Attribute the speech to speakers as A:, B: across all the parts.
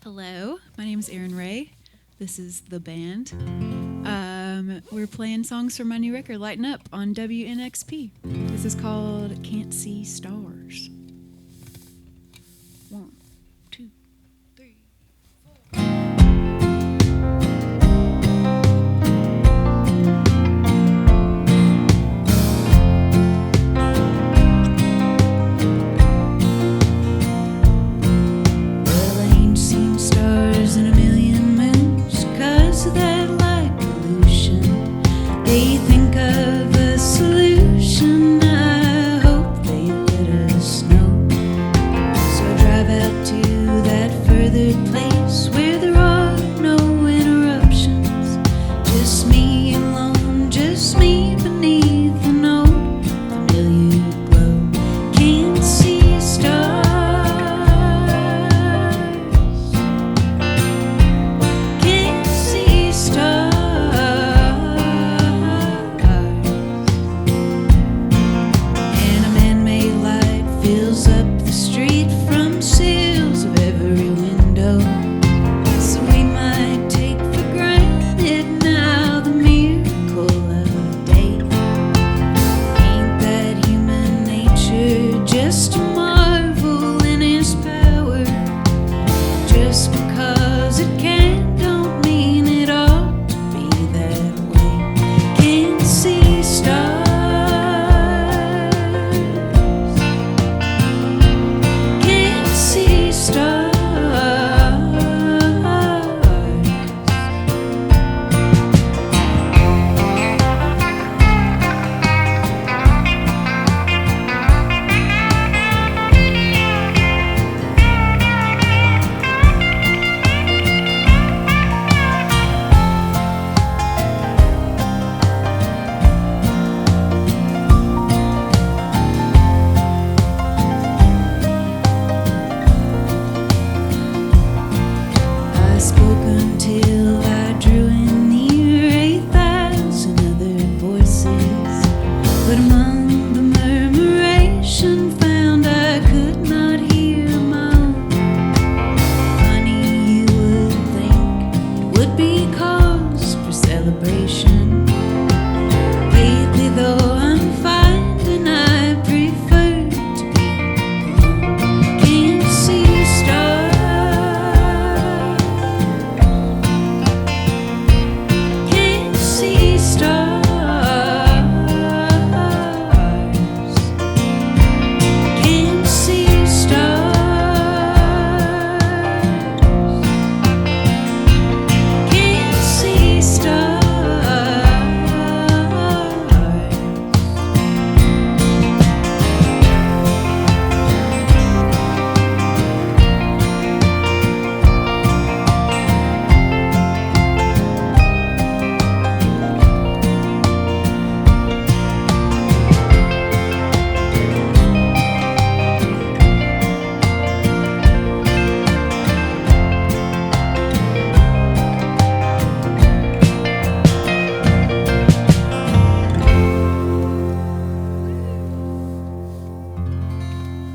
A: Hello, my name is Erin Rae. This is the band. We're playing songs from my new record, Lighten Up, on WNXP. This is called Can't See Stars. 1, 2, 3, 4. Well, I ain't seen stars in a million moons 'cause of that light pollution. They think of a solution. I hope they let us know. So I drive out to that further place where there are no interruptions. Just me alone, just me beneath an old familiar glow. Can't see stars. Can't see stars. And a man-made light fills up the street from sills of every window. So we might take for granted now the miracle of day. Ain't that human nature just a marvel in his power? Just because it can don't mean it ought to be that way. Can't see stars. Can't see stars. I spoke until I drew in near 8,000 other voices, but among the murmuration found I could not hear my own. Funny, you would think it would be cause for celebration. Lately, though, I'm finding I prefer to be alone. Can't see stars. Can't see stars. Can't see stars. Can't see stars.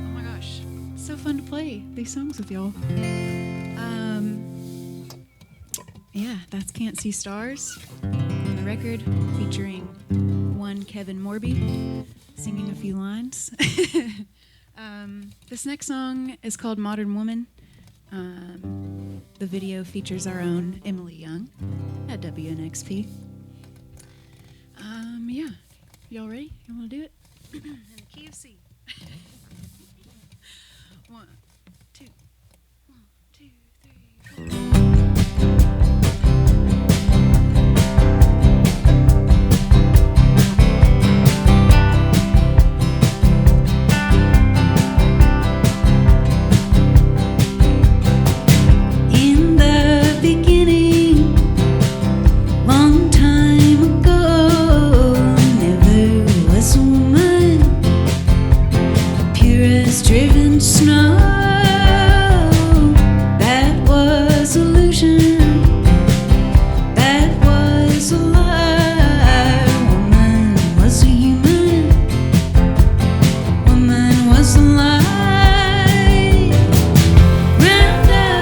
A: Oh my gosh, it's so fun to play these songs with y'all. Yeah, that's Can't See Stars on the record, featuring one Kevin Morby singing a few lines. This next song is called Modern Woman. The video features our own Emily Young at WNXP. Yeah, y'all ready? You want to do it? In the key of C. 1, 2, 1, 2, 3, 4. In the beginning, long time ago, never was a woman pure as driven snow. That was illusion. That was a lie. Woman was a human. Woman was a lie. Round up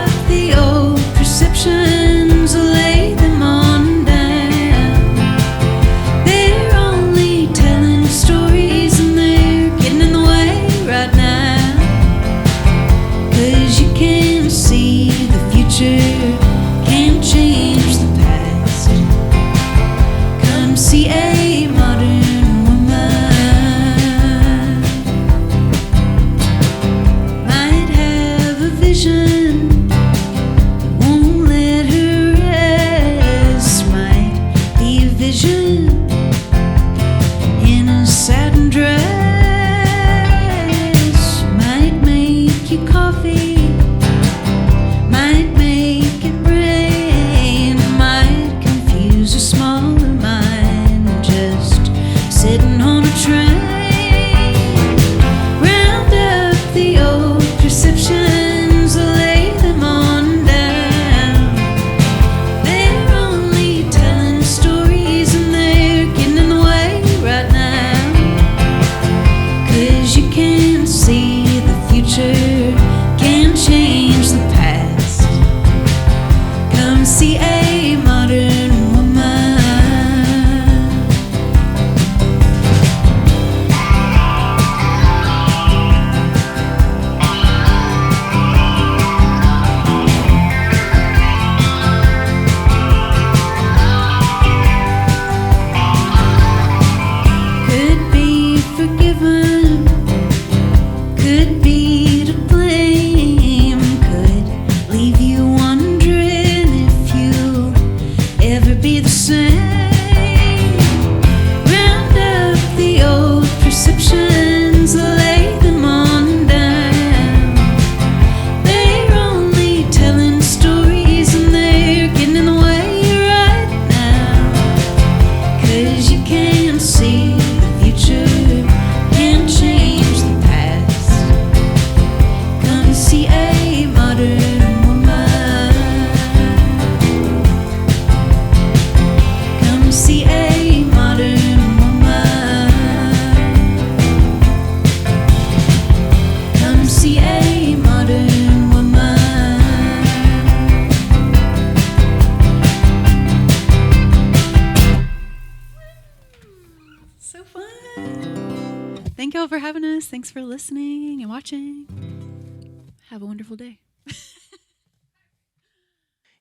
A: future can change the past. Come see a modern woman. Could be forgiven, could be to blame, could leave you wondering if you'll ever be the same. Round up the old perceptions, lay them on down. They're only telling stories and they're getting in the way right now. 'Cause you can't see the future, can't change the past. Come see a modern woman. Come see a modern woman. Come see a modern woman. So fun. Thank y'all for having us. Thanks for listening and watching. Have a wonderful day.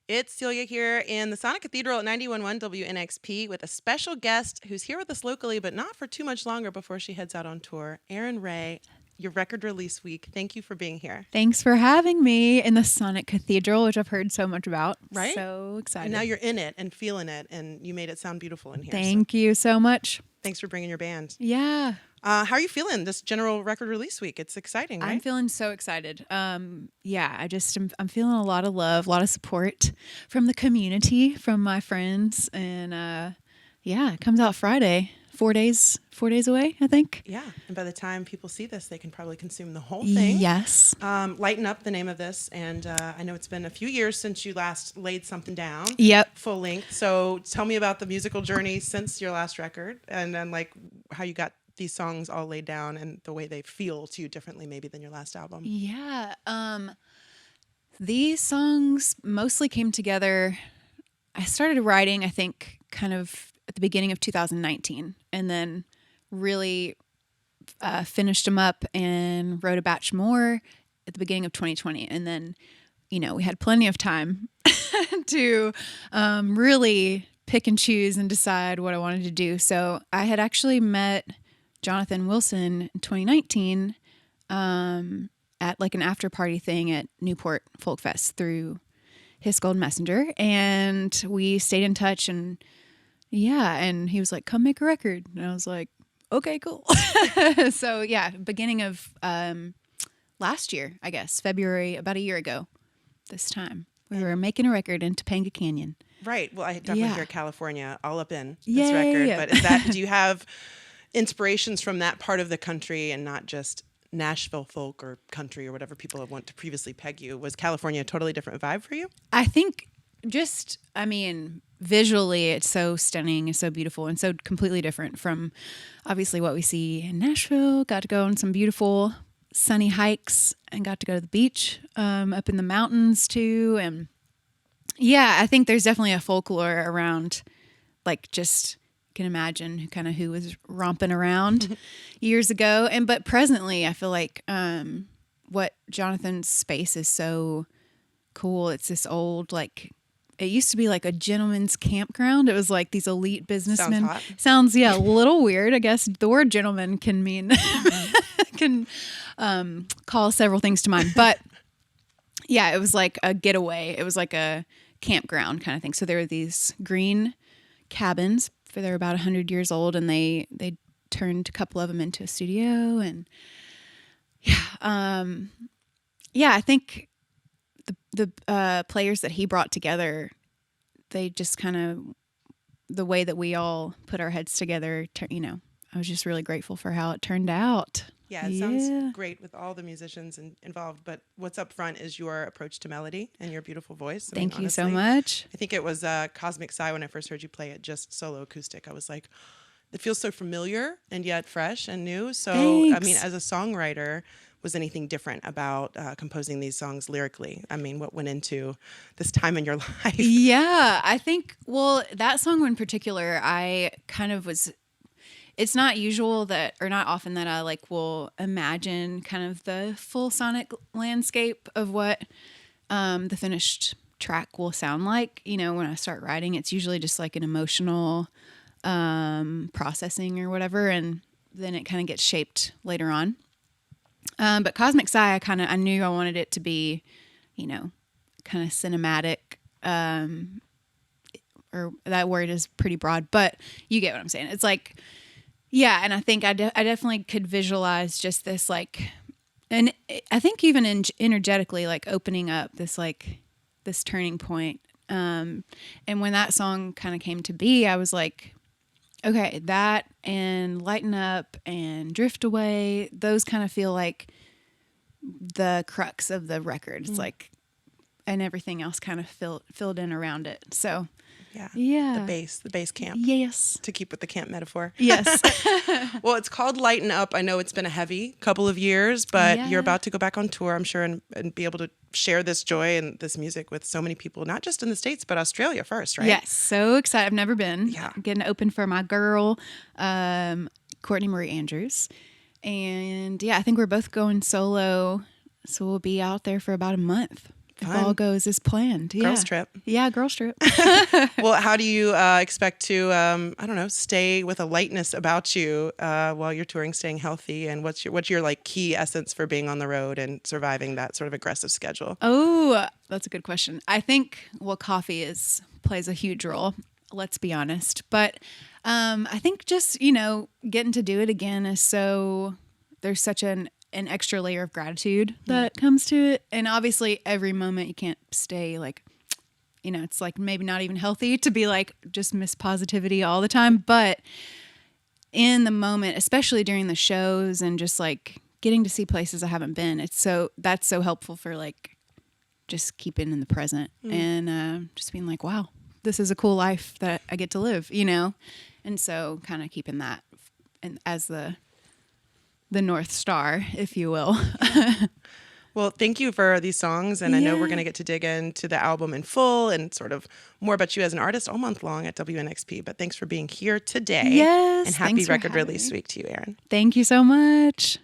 B: It's Celia here in the Sonic Cathedral at 91.1 WNXP with a special guest who's here with us locally, but not for too much longer before she heads out on tour. Erin Rae, your record release week. Thank you for being here.
C: Thanks for having me in the Sonic Cathedral, which I've heard so much about.
B: Right?
C: So excited.
B: And now you're in it and feeling it, and you made it sound beautiful in here. So
C: Thank you so much.
B: thanks for bringing your band.
C: Yeah.
B: How are you feeling this general record release week? It's exciting, right?
C: I'm feeling so excited. I'm feeling a lot of love, a lot of support from the community, from my friends. And it comes out Friday. 4 days away, I think.
B: Yeah, and by the time people see this, they can probably consume the whole thing.
C: Yes.
B: Lighten Up, the name of this, and I know it's been a few years since you last laid something down.
C: Yep.
B: Full length. So tell me about the musical journey since your last record, and then like how you got these songs all laid down and the way they feel to you differently maybe than your last album.
C: Yeah. These songs mostly came together. I started writing, I think, kind of at the beginning of 2019, and then really finished them up and wrote a batch more at the beginning of 2020. And then, we had plenty of time to really pick and choose and decide what I wanted to do. So I had actually met Jonathan Wilson in 2019 at like an after party thing at Newport Folk Fest through his Golden Messenger, and we stayed in touch. And and he was like, "Come make a record," and I was like, "Okay, cool." So beginning of last year, I guess February, about a year ago, this time we were making a record in Topanga Canyon.
B: Right. Well, I definitely hear California all up in this
C: Yay.
B: record. But do you have inspirations from that part of the country and not just Nashville folk or country or whatever people have want to previously peg you? Was California a totally different vibe for you?
C: I think visually it's so stunning and so beautiful and so completely different from obviously what we see in Nashville. Got to go on some beautiful sunny hikes and got to go to the beach up in the mountains too. And I think there's definitely a folklore around, like, just can imagine kind of who was romping around years ago. But presently I feel like what Jonathan's space is so cool. It's this old, like, it used to be like a gentleman's campground. It was like these elite businessmen.
B: Sounds hot.
C: Sounds a little weird. I guess the word gentleman can mean can call several things to mind. But it was like a getaway. It was like a campground kind of thing. So there were these green cabins. They're about 100 years old, and they turned a couple of them into a studio. And I think the players that he brought together, they just kind of, the way that we all put our heads together, I was just really grateful for how it turned out.
B: Yeah, it sounds great with all the musicians involved, but what's up front is your approach to melody and your beautiful voice.
C: Thank you so much.
B: I think it was Cosmic Psy when I first heard you play it, just solo acoustic. I was like, it feels so familiar and yet fresh and new. So,
C: Thanks.
B: I mean, as a songwriter, was anything different about composing these songs lyrically? I mean, what went into this time in your life?
C: Yeah, I think, well, that song in particular, I kind of was, it's not usual that, or not often that I like will imagine kind of the full sonic landscape of what the finished track will sound like. You know, when I start writing, it's usually just like an emotional processing or whatever, and then it kind of gets shaped later on. But Cosmic Sigh, I knew I wanted it to be, you know, kind of cinematic, or that word is pretty broad, but you get what I'm saying. It's like, yeah. And I think I definitely could visualize just this, like, and I think even energetically, like opening up this, like this turning point. And when that song kind of came to be, I was like, okay, that and Lighten Up and Drift Away, those kind of feel like the crux of the record. It's like, and everything else kind of filled in around it. So yeah.
B: The base camp.
C: Yes.
B: To keep with the camp metaphor.
C: Yes.
B: Well, it's called Lighten Up. I know it's been a heavy couple of years, but you're about to go back on tour, I'm sure, and be able to share this joy and this music with so many people, not just in the States, but Australia first, right?
C: Yes. So excited. I've never been.
B: Yeah.
C: Getting open for my girl, Courtney Marie Andrews. And yeah, I think we're both going solo. So we'll be out there for about a month. If all goes as planned. Yeah.
B: Girls trip.
C: Yeah, girls trip.
B: Well, how do you expect to, I don't know, stay with a lightness about you while you're touring, staying healthy? And what's your like key essence for being on the road and surviving that sort of aggressive schedule?
C: Oh, that's a good question. I think, well, coffee plays a huge role. Let's be honest. But I think just, you know, getting to do it again is there's such an extra layer of gratitude that comes to it. And obviously every moment you can't stay like, you know, it's like maybe not even healthy to be like just miss positivity all the time. But in the moment, especially during the shows and just like getting to see places I haven't been, that's so helpful for like just keeping in the present and just being like, wow, this is a cool life that I get to live, you know? And so kind of keeping that as the North Star, if you will.
B: Well, thank you for these songs. And I know we're going to get to dig into the album in full and sort of more about you as an artist all month long at WNXP. But thanks for being here today.
C: Yes.
B: And happy record release week to you, Erin.
C: Thank you so much.